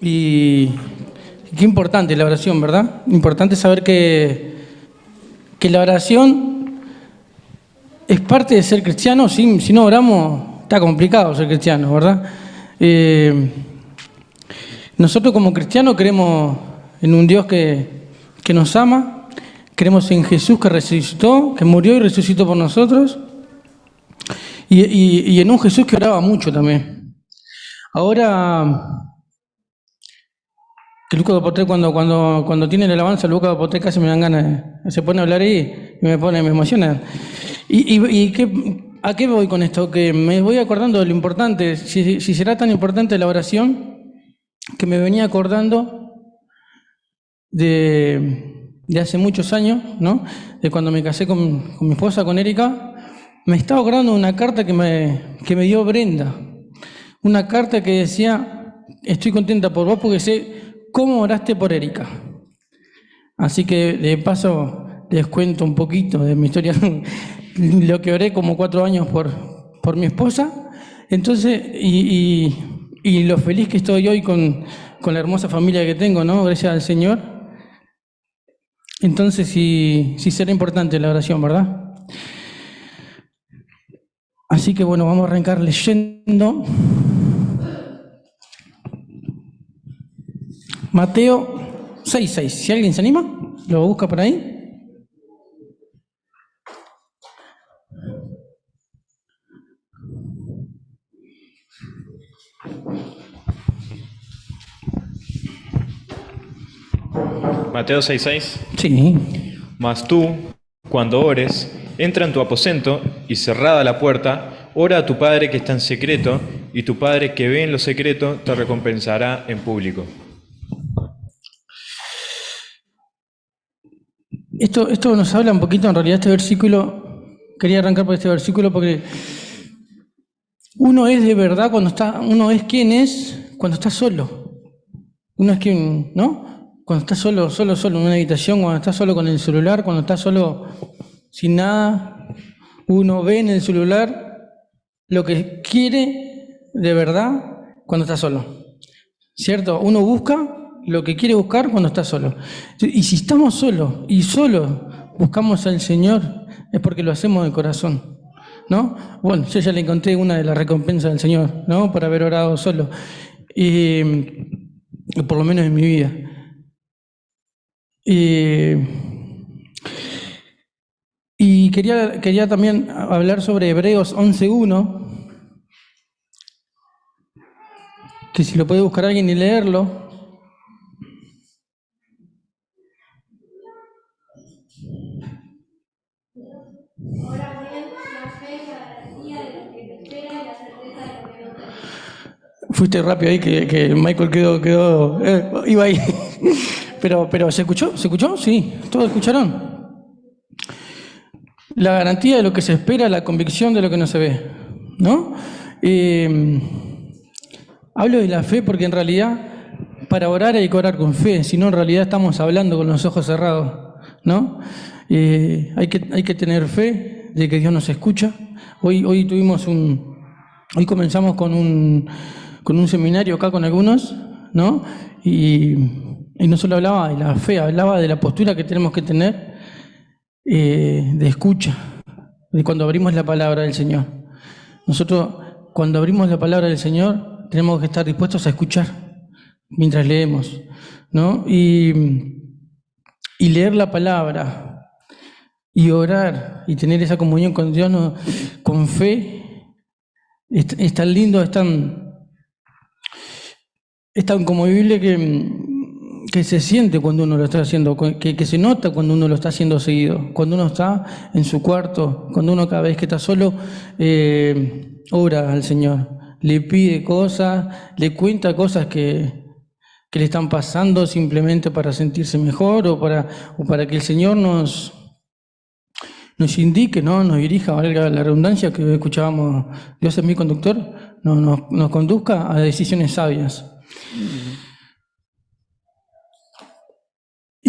Y qué importante la oración, ¿verdad? Importante saber que la oración es parte de ser cristiano. Si no oramos, está complicado ser cristiano, ¿verdad? Nosotros como cristianos creemos en un Dios que nos ama, creemos en Jesús que resucitó, que murió y resucitó por nosotros, y en un Jesús que oraba mucho también. Ahora, que Lucas Poté cuando tiene la alabanza, Lucas Poté casi me dan ganas, se pone a hablar ahí y me emociona. ¿A qué voy con esto? Que me voy acordando de lo importante, si será tan importante la oración, que me venía acordando de hace muchos años, ¿no? De cuando me casé con mi esposa, con Erika. Me estaba acordando de una carta que me dio Brenda. Una carta que decía: estoy contenta por vos porque sé cómo oraste por Erika. Así que de paso les cuento un poquito de mi historia, lo que oré como 4 años por mi esposa. Entonces, y lo feliz que estoy hoy con la hermosa familia que tengo, ¿no? Gracias al Señor. Entonces, sí será importante la oración, ¿verdad? Así que bueno, vamos a arrancar leyendo Mateo 6:6. Si alguien se anima, lo busca por ahí. Mateo 6:6. Sí. Mas tú, cuando ores, entra en tu aposento y cerrada la puerta, ora a tu Padre que está en secreto, y tu Padre que ve en lo secreto te recompensará en público. Esto nos habla un poquito, en realidad, este versículo. Quería arrancar por este versículo porque uno es de verdad uno es quien es cuando está solo. Uno es quien, ¿no? Cuando está solo en una habitación, cuando está solo con el celular, cuando está solo sin nada, uno ve en el celular lo que quiere de verdad cuando está solo, ¿cierto? Uno busca lo que quiere buscar cuando está solo. Y si estamos solos y solo buscamos al Señor, es porque lo hacemos de corazón, ¿no? Bueno, yo ya le encontré una de las recompensas del Señor, ¿no? Por haber orado solo, por lo menos en mi vida. Y quería también hablar sobre Hebreos 11:1, que si lo puede buscar alguien y leerlo. Fuiste rápido ahí, que Michael quedó iba ahí. Pero ¿se escuchó? ¿Se escuchó? Sí, ¿todos escucharon? La garantía de lo que se espera, la convicción de lo que no se ve, ¿no? Hablo de la fe porque en realidad para orar hay que orar con fe, si no en realidad estamos hablando con los ojos cerrados, ¿no? Hay que tener fe de que Dios nos escucha. Hoy comenzamos con un seminario acá con algunos, ¿no? Y no solo hablaba de la fe, hablaba de la postura que tenemos que tener de escucha, de cuando abrimos la palabra del Señor. Nosotros, cuando abrimos la palabra del Señor, tenemos que estar dispuestos a escuchar mientras leemos, ¿no? Y leer la palabra y orar y tener esa comunión con Dios con fe es tan lindo, es tan conmovible que se siente cuando uno lo está haciendo, que se nota cuando uno lo está haciendo seguido, cuando uno está en su cuarto, cuando uno cada vez que está solo ora al Señor, le pide cosas, le cuenta cosas que le están pasando simplemente para sentirse mejor o para que el Señor nos indique, ¿no? Nos dirija, valga la redundancia que escuchábamos, Dios es mi conductor, nos conduzca a decisiones sabias.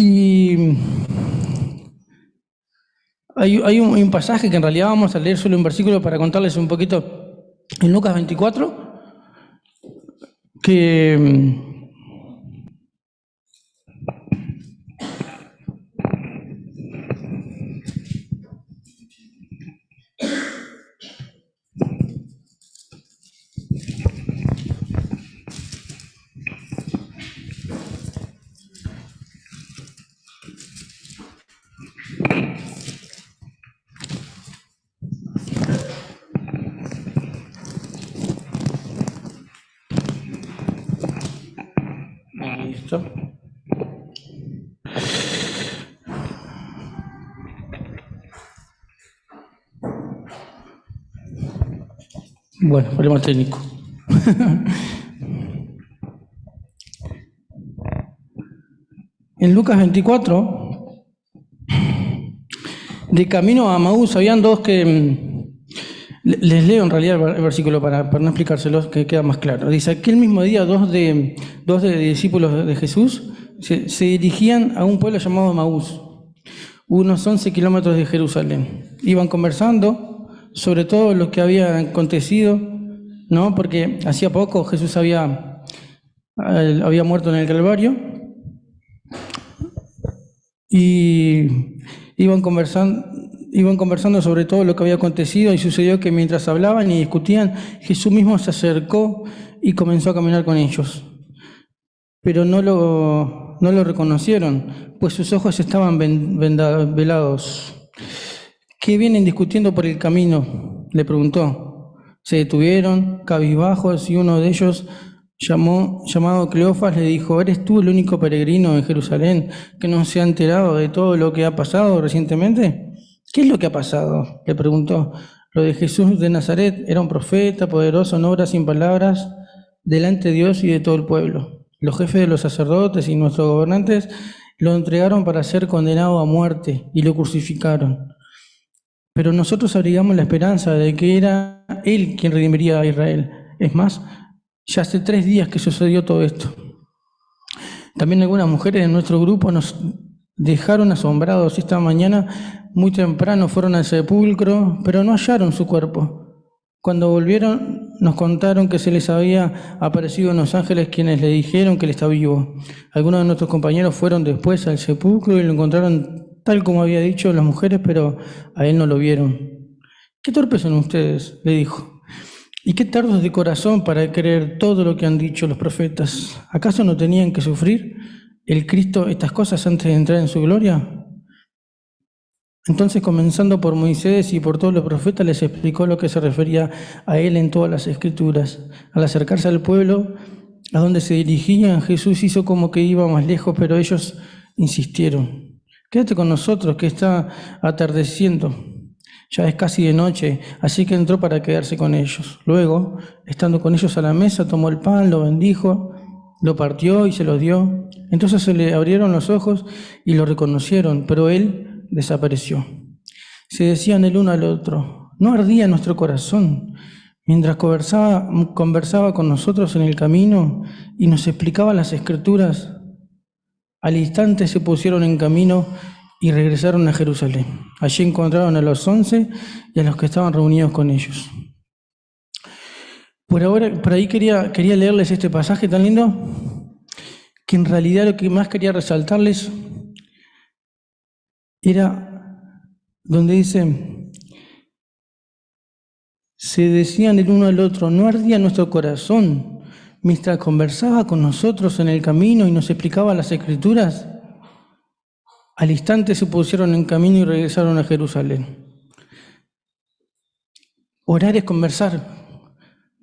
Y hay un pasaje que en realidad vamos a leer solo un versículo para contarles un poquito, en Lucas 24, que Chao. Bueno, problema técnico. En Lucas 24, de camino a Maús, habían dos que... Les leo en realidad el versículo para no explicárselos, que queda más claro. Dice, aquel mismo día dos de discípulos de Jesús se dirigían a un pueblo llamado Maús, unos 11 kilómetros de Jerusalén. Iban conversando sobre todo lo que había acontecido, ¿no? Porque hacía poco Jesús había muerto en el Calvario, y iban conversando sobre todo lo que había acontecido, y sucedió que mientras hablaban y discutían, Jesús mismo se acercó y comenzó a caminar con ellos. Pero no lo reconocieron, pues sus ojos estaban velados. ¿Qué vienen discutiendo por el camino?, le preguntó. Se detuvieron, cabizbajos, y uno de ellos, llamado Cleofas, le dijo, ¿eres tú el único peregrino en Jerusalén que no se ha enterado de todo lo que ha pasado recientemente? ¿Qué es lo que ha pasado?, le preguntó. Lo de Jesús de Nazaret: era un profeta, poderoso en obras y en palabras, delante de Dios y de todo el pueblo. Los jefes de los sacerdotes y nuestros gobernantes lo entregaron para ser condenado a muerte y lo crucificaron. Pero nosotros abrigamos la esperanza de que era Él quien redimiría a Israel. Es más, ya hace 3 días que sucedió todo esto. También algunas mujeres de nuestro grupo nos dejaron asombrados. Esta mañana, muy temprano, fueron al sepulcro, pero no hallaron su cuerpo. Cuando volvieron, nos contaron que se les había aparecido unos ángeles quienes le dijeron que él está vivo. Algunos de nuestros compañeros fueron después al sepulcro y lo encontraron tal como había dicho las mujeres, pero a él no lo vieron. «Qué torpes son ustedes», le dijo, «y qué tardos de corazón para creer todo lo que han dicho los profetas. ¿Acaso no tenían que sufrir el Cristo estas cosas antes de entrar en su gloria?». Entonces, comenzando por Moisés y por todos los profetas, les explicó lo que se refería a él en todas las Escrituras. Al acercarse al pueblo a donde se dirigían, Jesús hizo como que iba más lejos, pero ellos insistieron. «Quédate con nosotros, que está atardeciendo. Ya es casi de noche», así que entró para quedarse con ellos. Luego, estando con ellos a la mesa, tomó el pan, lo bendijo, lo partió y se lo dio. Entonces se le abrieron los ojos y lo reconocieron, pero él desapareció. Se decían el uno al otro: «¿No ardía nuestro corazón mientras conversaba con nosotros en el camino y nos explicaba las Escrituras?». Al instante se pusieron en camino y regresaron a Jerusalén. Allí encontraron a los 11 y a los que estaban reunidos con ellos. Por ahí quería leerles este pasaje tan lindo, que en realidad lo que más quería resaltarles era donde dice: se decían el uno al otro, ¿no ardía nuestro corazón mientras conversaba con nosotros en el camino y nos explicaba las Escrituras? Al instante se pusieron en camino y regresaron a Jerusalén. Orar es conversar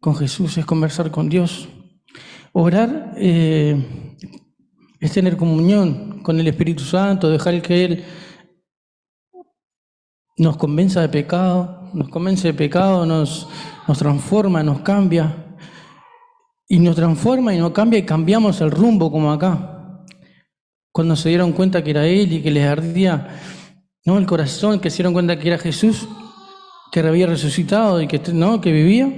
con Jesús, es conversar con Dios. Orar es tener comunión con el Espíritu Santo, dejar que Él nos convenza de pecado, nos transforma, nos cambia. Y nos transforma y nos cambia y cambiamos el rumbo, como acá. Cuando se dieron cuenta que era Él y que les ardía, ¿no?, el corazón, que se dieron cuenta que era Jesús, que había resucitado y que vivía,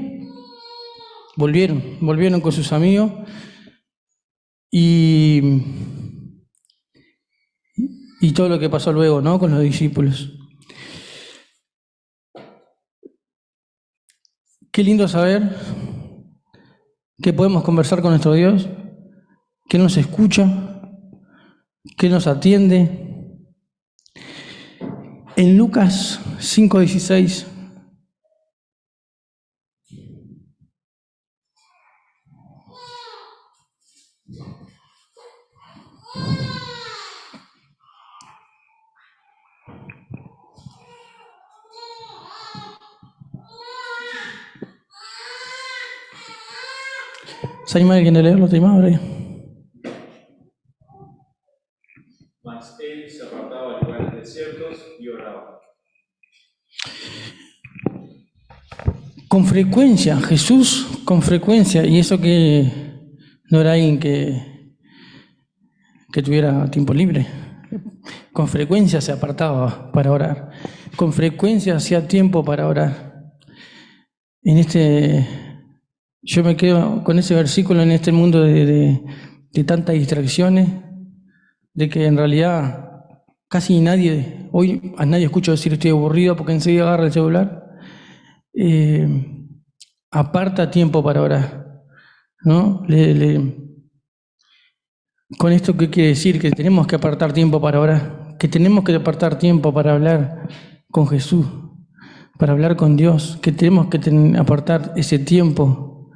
volvieron con sus amigos y todo lo que pasó luego, ¿no?, con los discípulos. Qué lindo saber que podemos conversar con nuestro Dios, que nos escucha, que nos atiende. En Lucas 5:16, ¿se anima alguien a leerlo? ¿Te anima, Brian? Mas él se apartaba a lugares desiertos y oraba. Con frecuencia, Jesús, con frecuencia, y eso que no era alguien que tuviera tiempo libre, con frecuencia se apartaba para orar, con frecuencia hacía tiempo para orar. Yo me quedo con ese versículo en este mundo de tantas distracciones, de que en realidad casi hoy a nadie escucho decir estoy aburrido porque enseguida agarra el celular. Aparta tiempo para orar, ¿no? Con esto, ¿qué quiere decir? Que tenemos que apartar tiempo para orar, que tenemos que apartar tiempo para hablar con Jesús, para hablar con Dios, que tenemos que apartar ese tiempo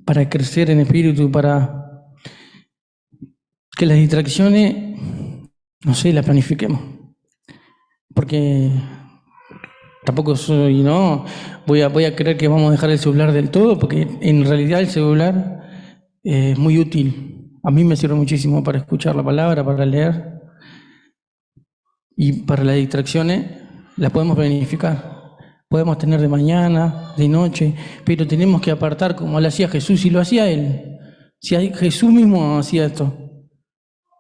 para crecer en espíritu, para que las distracciones, no sé, las planifiquemos. Porque tampoco voy a creer que vamos a dejar el celular del todo, porque en realidad el celular es muy útil. A mí me sirve muchísimo para escuchar la palabra, para leer, y para las distracciones las podemos planificar. Podemos tener de mañana, de noche, pero tenemos que apartar como lo hacía Jesús, y lo hacía Él. Si Jesús mismo hacía esto.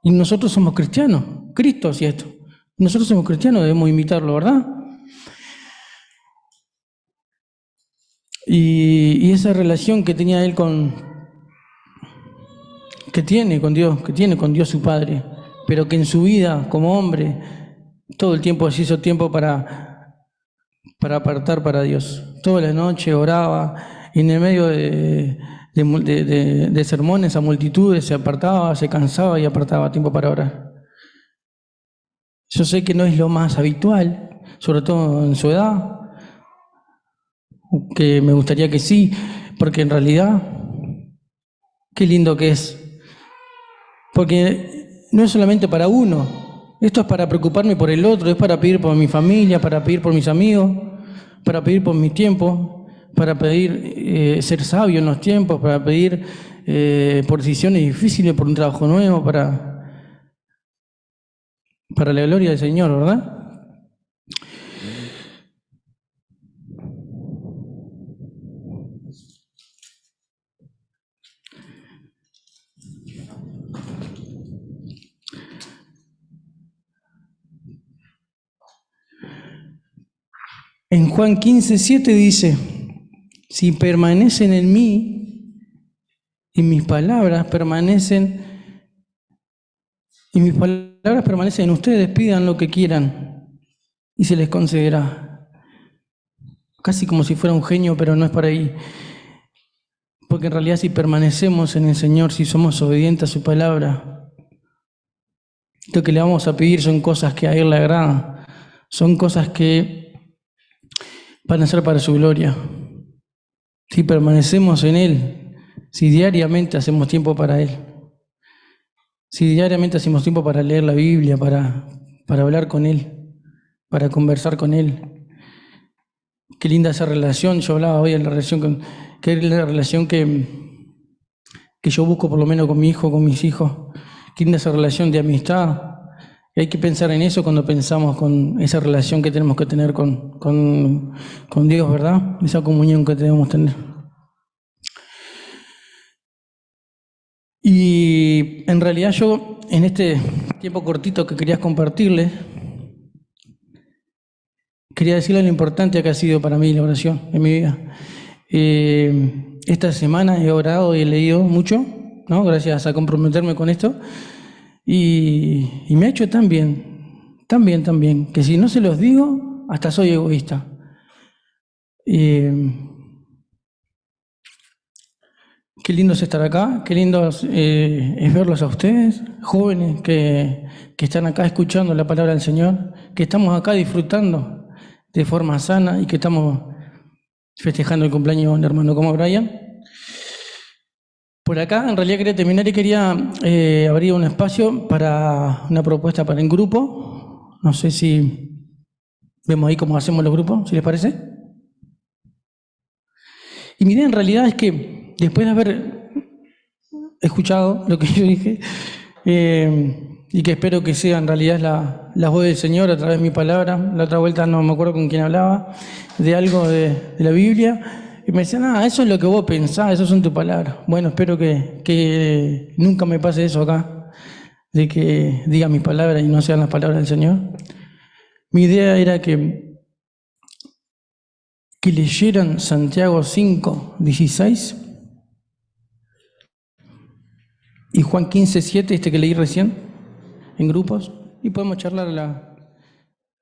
Y nosotros somos cristianos, Cristo hacía esto. Nosotros somos cristianos, debemos imitarlo, ¿verdad? Y esa relación que tenía Él que tiene con Dios su Padre, pero que en su vida como hombre todo el tiempo se hizo tiempo para apartar para Dios. Toda la noche oraba, y en el medio de sermones a multitudes se apartaba, se cansaba y apartaba tiempo para orar. Yo sé que no es lo más habitual, sobre todo en su edad, que me gustaría que sí, porque en realidad, qué lindo que es. Porque no es solamente para uno, esto es para preocuparme por el otro, es para pedir por mi familia, para pedir por mis amigos, para pedir por mi tiempo, para pedir ser sabio en los tiempos, para pedir por decisiones difíciles, por un trabajo nuevo, para la gloria del Señor, ¿verdad? En Juan 15:7 dice, si permanecen en mí y mis palabras permanecen en ustedes, pidan lo que quieran y se les concederá. Casi como si fuera un genio, pero no es por ahí. Porque en realidad si permanecemos en el Señor, si somos obedientes a su palabra, lo que le vamos a pedir son cosas que a Él le agradan, son cosas que van a ser para su gloria. Si permanecemos en Él, si diariamente hacemos tiempo para Él, si diariamente hacemos tiempo para leer la Biblia, para hablar con Él, para conversar con Él. Qué linda esa relación. Yo hablaba hoy de la relación que es la relación que yo busco por lo menos con mi hijo, con mis hijos. Qué linda esa relación de amistad. Y hay que pensar en eso cuando pensamos con esa relación que tenemos que tener con Dios, ¿verdad? Esa comunión que debemos tener. Y en realidad yo, en este tiempo cortito que quería compartirles, quería decirles lo importante que ha sido para mí la oración en mi vida. Esta semana he orado y he leído mucho, ¿no? Gracias a comprometerme con esto. Y me ha hecho tan bien, que si no se los digo, hasta soy egoísta. Qué lindo es estar acá, qué lindo es verlos a ustedes, jóvenes que están acá escuchando la palabra del Señor, que estamos acá disfrutando de forma sana y que estamos festejando el cumpleaños de un hermano como Brian. Por acá, en realidad quería terminar y quería abrir un espacio para una propuesta para el grupo. No sé si vemos ahí cómo hacemos los grupos, si les parece. Y mi idea en realidad es que después de haber escuchado lo que yo dije, y que espero que sea en realidad la voz del Señor a través de mi palabra. La otra vuelta no me acuerdo con quién hablaba, de algo de la Biblia, y me decían, eso es lo que vos pensás, eso son tus palabras. Bueno, espero que nunca me pase eso acá, de que diga mis palabras y no sean las palabras del Señor. Mi idea era que leyeran Santiago 5, 16 y Juan 15, 7, que leí recién, en grupos, y podemos charlar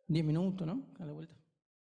10 minutos, ¿no? A la vuelta.